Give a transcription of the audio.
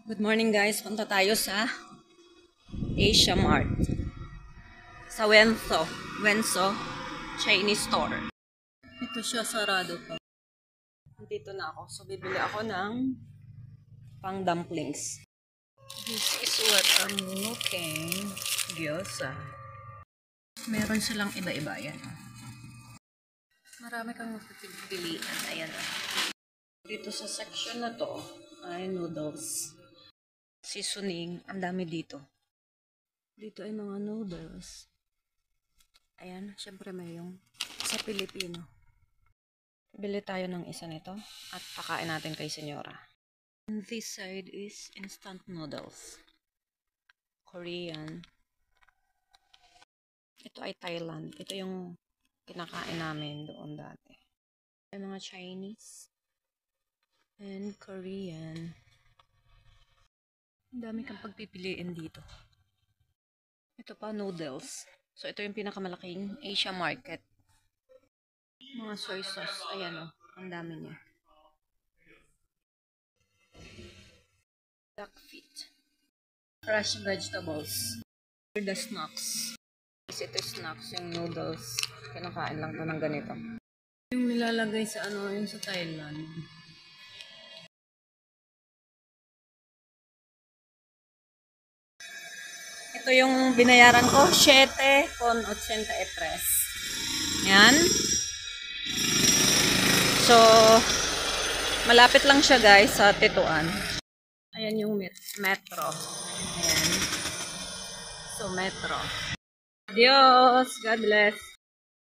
Good morning guys, punta tayo sa Asia Mart. Sa Wenso Chinese store. Ito siya, sarado pa. Dito na ako. So bibili ako ng pang dumplings. This is what I'm looking. Gyoza. Meron silang iba-iba yan. Marami kang mapipilian. Ayan. Dito sa section na to ay noodles. Seasoning, ang dami dito. Dito ay mga noodles. Ayan, syempre may yung sa Pilipino. Bili tayo ng isa nito at pakain natin kay Senyora. And this side is instant noodles. Korean. Ito ay Thailand. Ito yung kinakain namin doon dati. May mga Chinese and Korean. Ang dami kang pagpipiliin dito. Ito pa, noodles. So, ito yung pinakamalaking Asia market. Mga soy sauce. Ayan o. Ang dami niya. Duck feet. Fresh vegetables. The snacks. Ito snacks, yung noodles. Kinakain lang to ng ganito. Yung nilalagay sa yung sa Thailand. Ito yung binayaran ko, 7.83. Yan. So, malapit lang siya guys sa Tetuan. Ayan yung metro. Ayan. So, metro. Adios! God bless!